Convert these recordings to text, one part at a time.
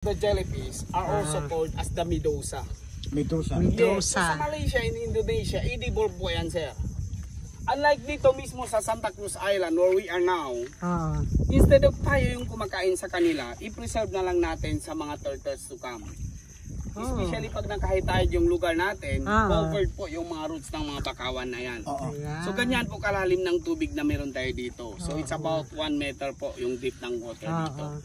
The jellyfish are also called as the medusa. Medusa. Yes, sa Malaysia and Indonesia, edible po yan, sir. Unlike dito mismo sa Santa Cruz Island where we are now, instead of tayo yung kumakain sa kanila, i-preserve na lang natin sa mga turtles to come. Especially pag nakahitid yung lugar natin, covered po yung mga roots ng mga bakawan na yan. So ganyan po kalalim ng tubig na meron tayo dito. So it's about 1 meter po yung deep ng water dito.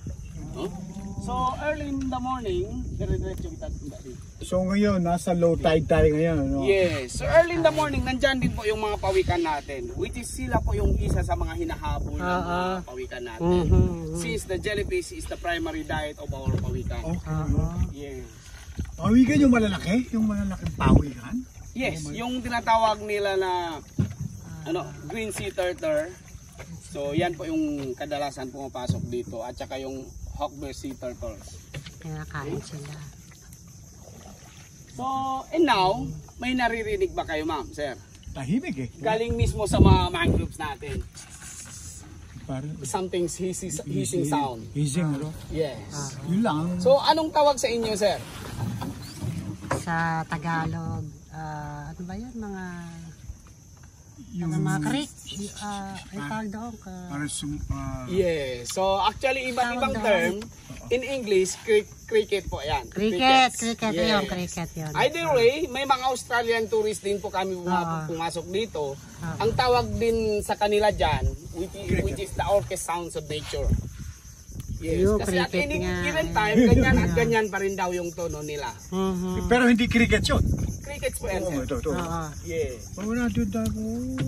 So early in the morning, dire-diretso kita dito. So ngayon, nasa low tide tayo ngayon, no? Yes. So early in the morning, nandyan din po yung mga pawikan natin. Which is sila po yung isa sa mga hinahabol ng mga pawikan natin. Since the jellyfish is the primary diet of our pawikan. Yes. Pawikan yung malalaki? Yung malalaking pawikan? Yes. Yung tinatawag nila na green sea turtle. So yan po yung kadalasan pumapasok dito. At saka yung hawkbill sea turtles. Kaya kain sila. So, and now, may naririnig ba kayo, ma'am, sir? Tahimik eh. Galing mismo sa mga mangroves natin. Parang Something's hissing sound. hissing, ano? Yes. Yun lang. So, anong tawag sa inyo, sir? Sa Tagalog, ano ba yan? Mga creek. Ay tawag doon ka. Yes. So, actually, iba't-ibang term. In English, cricket po yan. Cricket Yes. yun, cricket yun. Either way, may mga Australian tourists din po kami pumasok dito. Ang tawag din sa kanila dyan, which is the orchest sounds of nature. Yes, kasi at any given time, ganyan at ganyan pa rin daw yung tono nila. Pero hindi cricket yun. Crickets po yan, sir. Ito. Yes. So,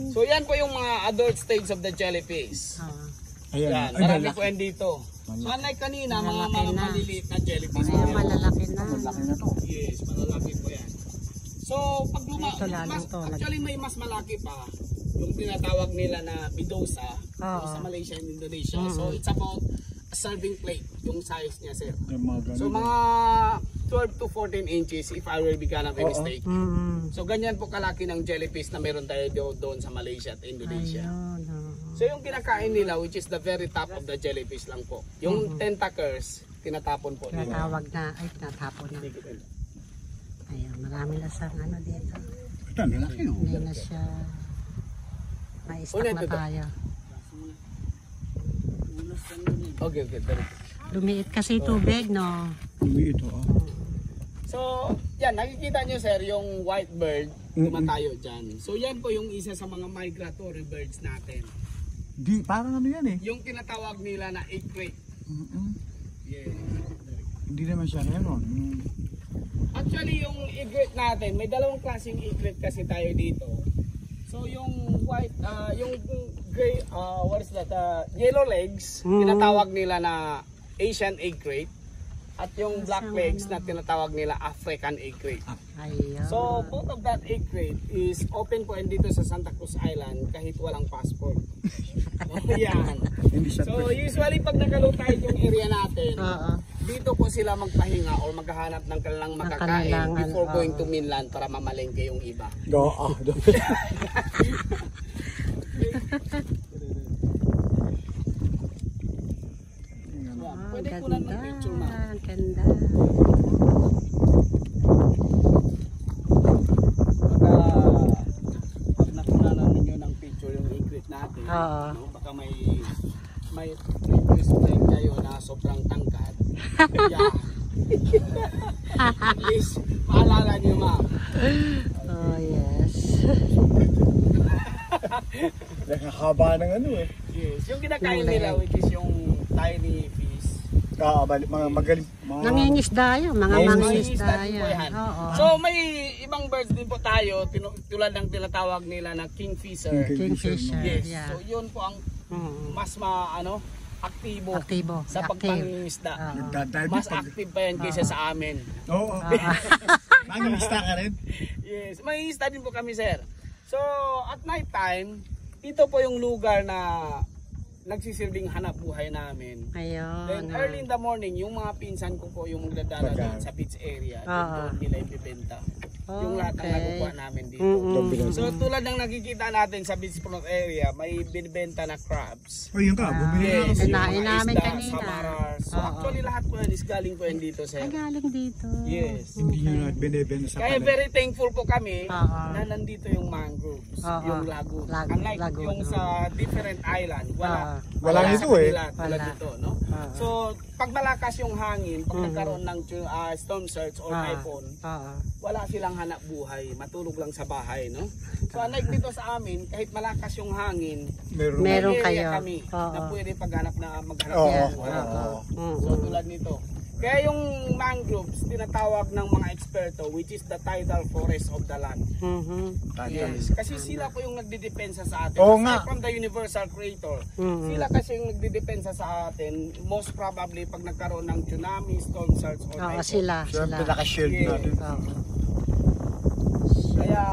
So yan po yung mga adult stage of the jellyfish. Yan, marami po yan dito. So unlike kanina, mga maliliit na jellyfish. Ay, malalaki na. Yes, malalaki po yan. So pag actually may mas malaki pa, yung tinatawag nila na medusa sa Malaysia and Indonesia. So it's about a serving plate, yung size niya, sir. So mga 12 to 14 inches if I will be gonna be mistake. So ganyan po kalaki ng jellyfish na meron tayo doon sa Malaysia at Indonesia. So yung kinakain nila, which is the very top of the jellyfish lang po. Yung tentacles, tinatapon po nila. Tinatapon na. Ayun, marami na sa dito. ito, malaki no? Hindi na siya. May stock na tayo. Okay. Lumiit kasi tubig, no? Ito, So, yan, nakikita nyo, sir, yung white bird, tumatayo dyan. So, yan po yung isa sa mga migratory birds natin. Parang ano yan eh. Yung tinatawag nila na egret. Yeah. Hindi naman siya meron. Actually, yung egret natin, may dalawang klaseng egret kasi tayo dito. So, yung white, yung gray, what is that, yellow legs, tinatawag nila na Asian egret. At yung black legs na tinatawag nila African egret. So, both of that egret is open po and dito sa Santa Cruz Island kahit walang passport. Yan. So, usually pag nakalutay yung area natin, dito po sila magpahinga or maghahanap ng kanilang makakain before going to mainland para mamalengke yung iba. Pwede ko lang mag-picture, ma'am. Ganda. Pag nakuna namin yun ng picture yung egret natin, baka may previous friend kayo na sobrang tangkad. Yeah. At least, maalala nyo, ma'am. Oh, yes. Nakakaba ng ano eh. Yes, yung kinakain nila which is yung tiny fish. Mga magaling. Nangingisda yun, mga mangingisda yan. So may ibang birds din po tayo, tulad ng tinatawag nila na kingfisher. Kingfisher, yes. yeah. So yun po ang mas aktibo sa pagpangingisda. Mas active pa yan kaysa sa amin. Oo. Mangingisda ka rin? Yes, mangingisda din po kami, sir. So at night time, ito po yung lugar na nagsisilbing hanap buhay namin. Ayun. Then early in the morning, yung mga pinsan ko po yung magdadala doon sa beach area. Doon nila ibibenta. yung lahat ng Okay. nakukuha namin dito. Mm-mm. So tulad ng nakikita natin sa beachfront area, may binibenta na crabs. O yun ka, bumili na ako. Yes, yung Kinain mga namin isda, kanina. samaras. So Oo. actually lahat po yan is galing po yan dito, sir. Ay, galing dito. Yes. Hindi nyo na binibenta sa Kaya palay. very thankful po kami Oo. na nandito yung mangroves, Oo. yung lagoon. Unlike Lagoon, yung oo. sa different island, wala. Wala sa nito eh. kanila, tulad Wala. dito, no? Oo. So, pag malakas yung hangin, pag nagkaroon ng storm surge or typhoon, Oo. wala silang hanap buhay, matulog lang sa bahay, no? So, unlike dito sa amin, kahit malakas yung hangin, Meron. Meron may area kayo. kami Oo. na pwede maghanap ng Oo, Yes, buhay. oo. So, tulad nito. Kaya yung mangroves, tinatawag ng mga eksperto, which is the tidal forest of the land. Mhm. Yes, kasi sila po yung nagdidepensa sa atin. Oo Aside nga. from the universal creator, Mhm. sila kasi yung nagdidepensa sa atin. Most probably, pag nagkaroon ng tsunami, storm surge, or Oo, typhoon. sila. Siya Sila. pinaka-shield Yeah. natin. Oo. Kaya,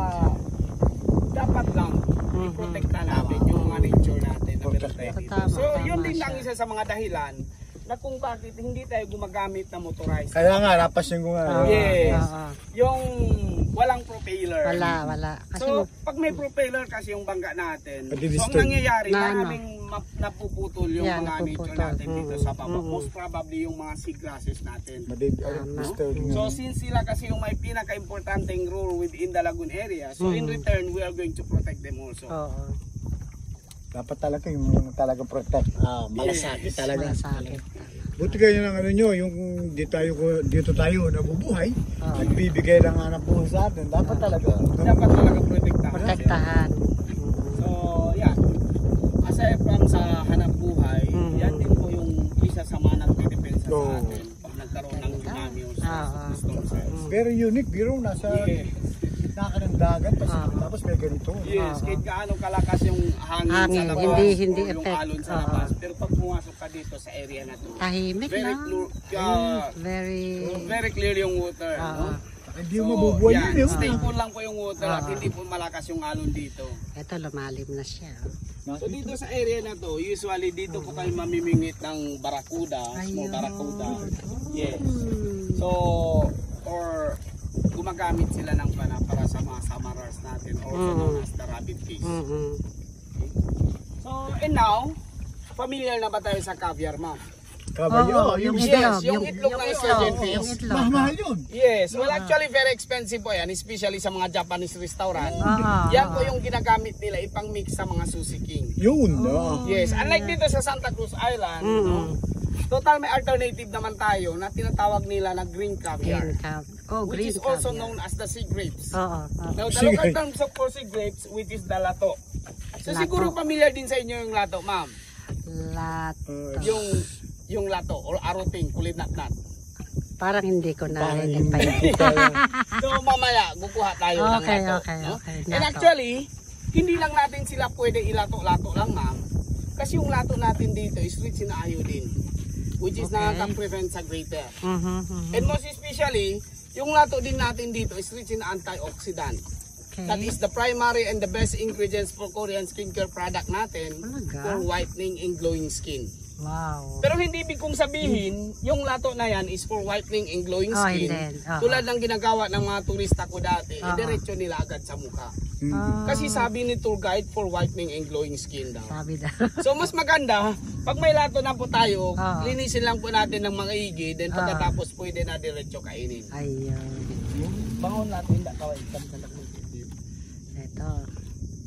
dapat lang, i-protekta natin yung mga nature natin na meron tayo dito. Tama, So, yun tama din lang siya. isa sa mga dahilan na kung bakit hindi tayo gumagamit ng motorized. Kaya nga, napasin ko nga. Oo. Yes. Oo. Yung walang propeller. Wala. Kasi So, pag may propeller kasi yung bangga natin, so ang Madi-disturb. nangyayari, Na, maraming napuputol yung Yeah, mga nature napuputol. natin dito sa baba. Mm. Most probably yung mga seagrasses natin. Disturbing. So, since sila kasi yung may pinaka-importanting role within the lagoon area, so in return, we are going to protect them also. oo. Dapat talaga yung talagang protect. Malasakit Yes. talaga. Malasakit. Buti kayo ng ano nyo, yung dito tayo nabubuhay, nagbibigay lang nga ng buhay sa atin. Dapat talaga. Dapat talaga protektahan. Protektahan. So, yeah. Aside from sa hanap buhay, yan din po yung isa sa mga nagpidepensa sa Oo. atin pag nagkaroon ng tsunami o Oo. storm surge. Very unique, biro nasa Yes. gitna ka ng dagat, tapos may ganito. Yes, kahit gaano kalakas yung hangin sa Hangin, labas hindi o yung effect. alon sa labas. Pero pag pumasok ka dito sa area na to, Tahimik very, na. Very. very clear yung water. Oo. No? Hindi mo mabubuhay yan, yun. stay cool lang po yung water at hindi po malakas yung alon dito. Ito, lumalim na siya. So dito sa area na to, usually dito po kayo mamimingit ng barracuda, small Ayun. barracuda. Yes. So, or gumagamit sila ng pana para sa mga samarars natin, also known as the rabbit fish. Mhm. So, and now, familiar na ba tayo sa caviar, ma'am? Kabayo, yung yung Yes, itlog. yung itlog ng sturgeon Yung fish. itlog. mahal yun. Yes, well actually very expensive po yan, especially sa mga Japanese restaurant. Oo. Yan po yung ginagamit nila ipang mix sa mga sushi king. Yun, Yes, unlike dito sa Santa Cruz Island, no, total may alternative naman tayo na tinatawag nila na green caviar, Green cap. Oh, which green is also caviar. known as the sea grapes. Oo. Now, the Sea local grapes. terms of for sea grapes, which is the lato. So Lato. siguro familiar din sa inyo yung lato, ma'am. Lato. Yung lato or aroting, kulinat-nat. Parang hindi ko Parang narinig pa yun. So mamaya, kukuha tayo ng Okay, lato. okay, no? okay. And Lato. actually, hindi lang natin sila pwede ilato-lato lang, ma'am. Kasi yung lato natin dito is rich in iodine, which is nakaka-prevent sa greater. Mhm. And most especially, yung lato din natin dito is rich in antioxidant. Okay. That is the primary and the best ingredients for Korean skincare product natin Talaga? for whitening and glowing skin. Wow. Pero hindi ibig kong sabihin, yung lato na yan is for whitening and glowing Oh, skin. hindi. Oo. Tulad ng ginagawa ng mga turista ko dati, Oo. diretso nila agad sa mukha. Ah, Kasi sabi ni tour guide for whitening and glowing skin daw. sabi daw. So mas maganda, pag may lato na po tayo, Oo. linisin lang po natin ng maigi, then pagkatapos pwede na diretso kainin. Ayun. Bangon natin, hindi kaway. Ito.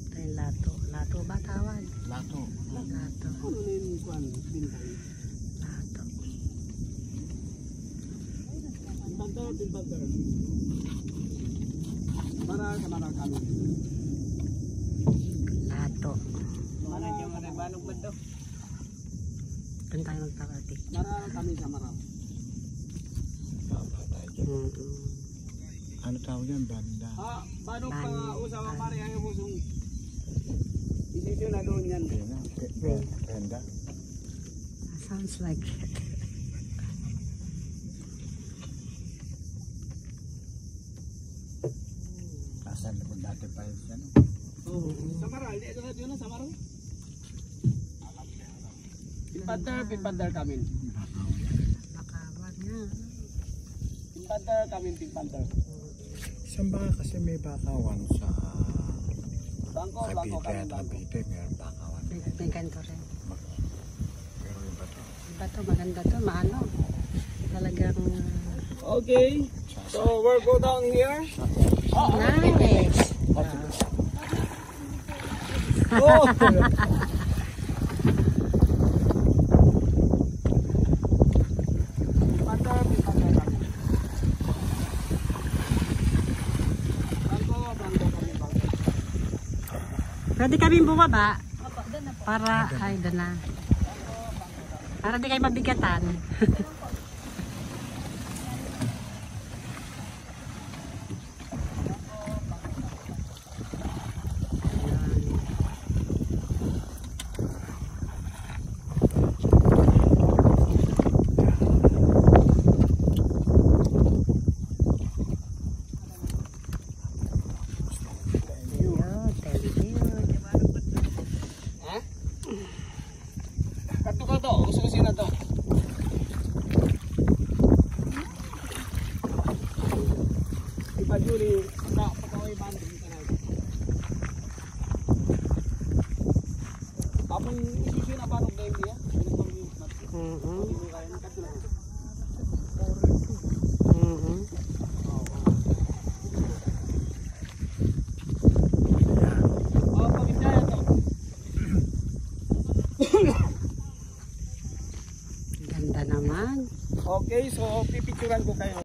Ito yung lato. Lato ba tawag? Lato. Lato. Ano na yung kwan? Bintay. Lato. Pinbantar. Mara kami. Lato. Mara yung manog ba ito? Doon tayo magparati. Mara kami sa mara. Ano tawag yan? Banda. Banog pa usawa mara ayaw mo sung. Isisyo na doon yan. Banda. Sounds like it. Kasan na kung dati pa yun. Ano? Sa mara, hindi ito yun sa mara. Pinpantar kami. Bakawan nga. Pinpantar. Saan ba kasi may bakawan sa Bangko Cavite kami at bangko. Cavite, mayroon bakawan. May ganito rin. Pero iba to. Iba to, maganda to, maano. Talagang Okay. So we'll go down here. nice. Oh. Pwede kami bumaba. Para, ay, doon na. Para di kayo mabigatan. Ayun, thank you. Ha? Kato ko to. Gusto ko sila to. Iba Julie. Pagkaway banda dito na. Tapos isusin na ba nung game niya? Mhm. Kato lang. Mhm. Oh, pamintaya to. Ganda naman. Okay, so pipicturan ko kayo.